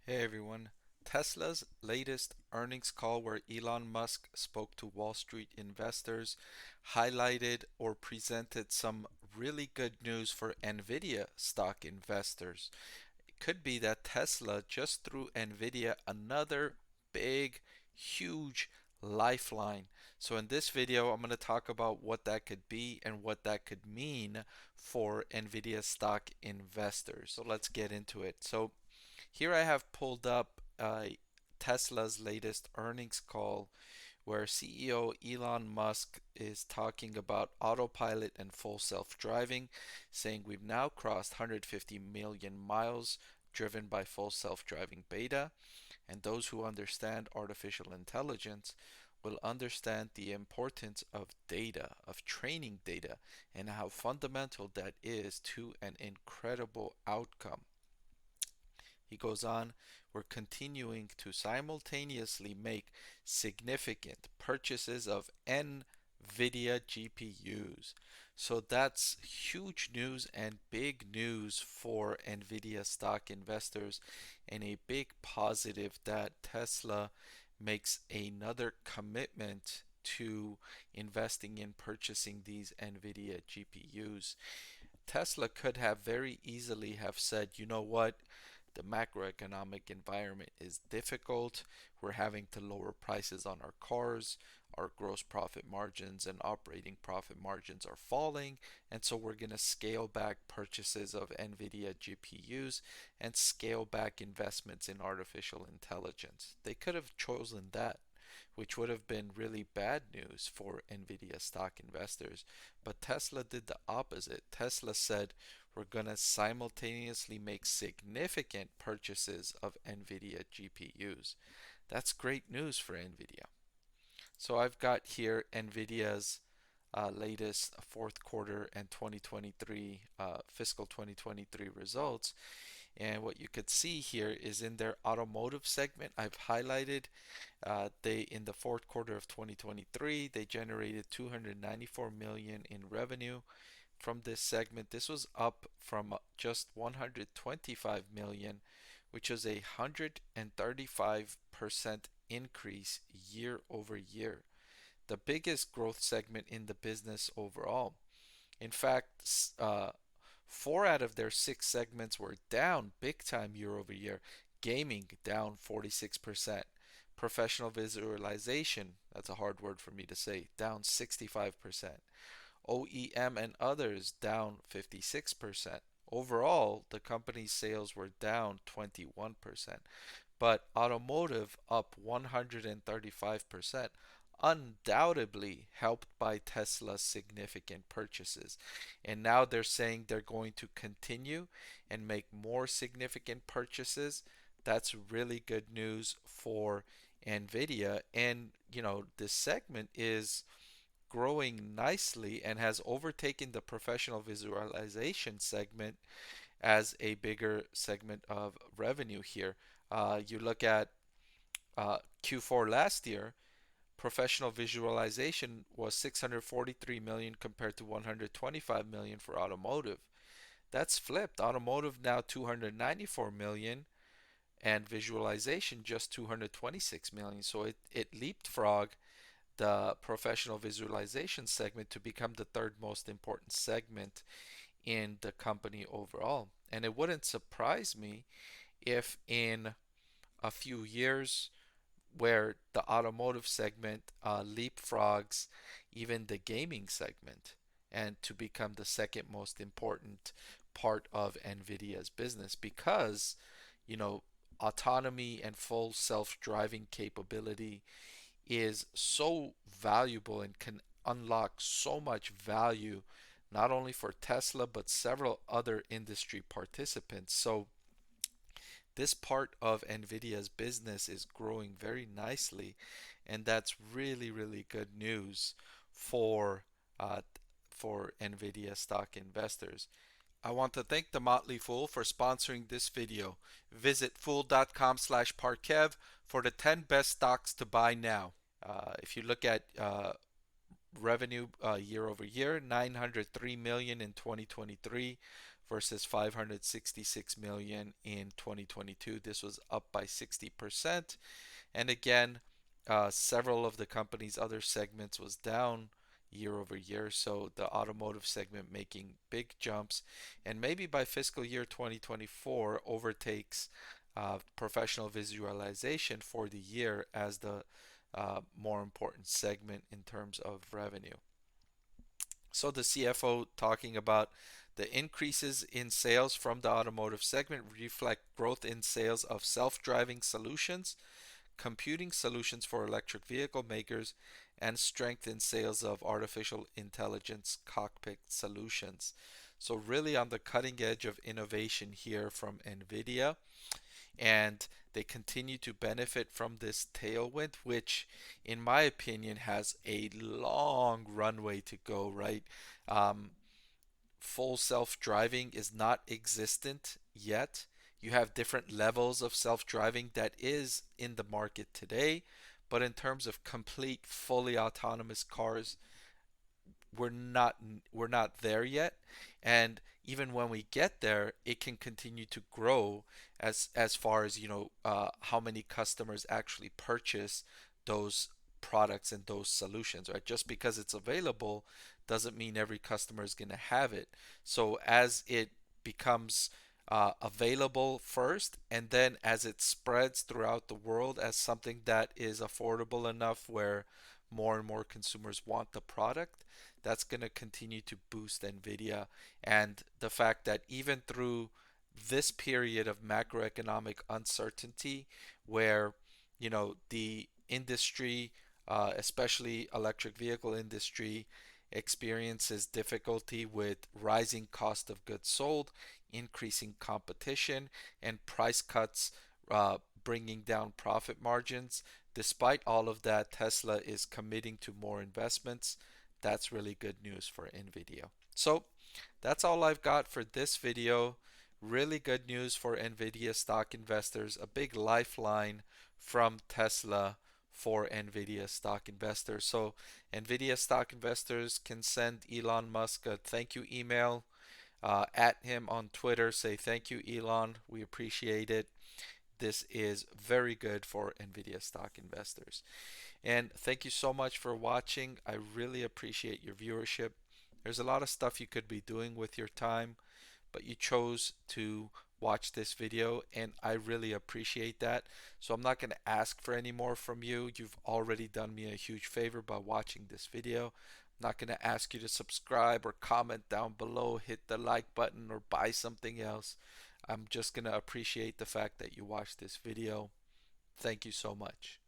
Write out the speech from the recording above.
Hey everyone. Tesla's latest earnings call, where Elon Musk spoke to Wall Street investors, highlighted or presented some really good news for Nvidia stock investors. It could be that Tesla just threw Nvidia another big, huge lifeline. So in this video, I'm going to talk about what that could be and what that could mean for Nvidia stock investors. So let's get into it. So here I have pulled up Tesla's latest earnings call, where CEO Elon Musk is talking about autopilot and full self-driving, saying we've now crossed 150 million miles driven by full self-driving beta, and those who understand artificial intelligence will understand the importance of data, of training data, and how fundamental that is to an incredible outcome. He goes on, we're continuing to simultaneously make significant purchases of Nvidia GPUs. So that's huge news and big news for Nvidia stock investors, and a big positive that Tesla makes another commitment to investing in purchasing these Nvidia GPUs. Tesla could have very easily have said, you know what, the macroeconomic environment is difficult. We're having to lower prices on our cars. Our gross profit margins and operating profit margins are falling, and so we're going to scale back purchases of Nvidia GPUs and scale back investments in artificial intelligence. They could have chosen that, which would have been really bad news for Nvidia stock investors. But Tesla did the opposite. Tesla said, we're going to simultaneously make significant purchases of Nvidia GPUs. That's great news for Nvidia. So I've got here Nvidia's latest fourth quarter and 2023 fiscal 2023 results. And what you could see here is in their automotive segment, I've highlighted they in the fourth quarter of 2023, they generated 294 million in revenue from this segment. This was up from just 125 million, which is a 135% increase year over year. The biggest growth segment in the business overall. In fact, four out of their six segments were down big time year over year. Gaming down 46%. Professional visualization, that's a hard word for me to say, down 65%. OEM and others down 56%. Overall, the company's sales were down 21%, but automotive up 135%, undoubtedly helped by Tesla's significant purchases. And now they're saying they're going to continue and make more significant purchases. That's really good news for Nvidia. And, this segment is growing nicely and has overtaken the professional visualization segment as a bigger segment of revenue here. You look at Q4 last year, professional visualization was 643 million compared to 125 million for automotive. That's flipped. Automotive now 294 million and visualization just 226 million. So it leapfrogged the professional visualization segment to become the third most important segment in the company overall. And it wouldn't surprise me if in a few years, where the automotive segment leapfrogs even the gaming segment and to become the second most important part of Nvidia's business, because you know autonomy and full self-driving capability is so valuable and can unlock so much value not only for Tesla but several other industry participants. So this part of Nvidia's business is growing very nicely, and that's really, really good news for uh, for Nvidia stock investors. I want to thank the Motley Fool for sponsoring this video. Visit fool.com/parkev for the 10 best stocks to buy now. If you look at revenue year over year, 903 million in 2023 versus 566 million in 2022. This was up by 60%. And again, several of the company's other segments was down year over year. So the automotive segment making big jumps, and maybe by fiscal year 2024 overtakes professional visualization for the year as the more important segment in terms of revenue. So the CFO talking about the increases in sales from the automotive segment reflect growth in sales of self-driving solutions, computing solutions for electric vehicle makers, and strength in sales of artificial intelligence cockpit solutions. So really on the cutting edge of innovation here from Nvidia, and they continue to benefit from this tailwind, which in my opinion has a long runway to go, right? Um, Full self-driving is not existent yet. You have different levels of self-driving that is in the market today, but in terms of complete fully autonomous cars, we're not we're not there yet. And even when we get there, it can continue to grow as far as how many customers actually purchase those products and those solutions, right? Just because it's available doesn't mean every customer is going to have it. So as it becomes available first, and then as it spreads throughout the world as something that is affordable enough where more and more consumers want the product, that's going to continue to boost Nvidia. And the fact that even through this period of macroeconomic uncertainty, where the industry, especially electric vehicle industry, experiences difficulty with rising cost of goods sold, increasing competition, and price cuts, bringing down profit margins. Despite all of that, Tesla is committing to more investments. That's really good news for Nvidia. So that's all I've got for this video. Really good news for Nvidia stock investors, a big lifeline from Tesla for Nvidia stock investors. So Nvidia stock investors can send Elon Musk a thank you email, at him on Twitter, say thank you Elon, we appreciate it. This is very good for Nvidia stock investors. And thank you so much for watching. I really appreciate your viewership. There's a lot of stuff you could be doing with your time, but you chose to watch this video, and I really appreciate that. So I'm not going to ask for any more from you. You've already done me a huge favor by watching this video. I'm not going to ask you to subscribe or comment down below, hit the like button, or buy something else. I'm just going to appreciate the fact that you watched this video. Thank you so much.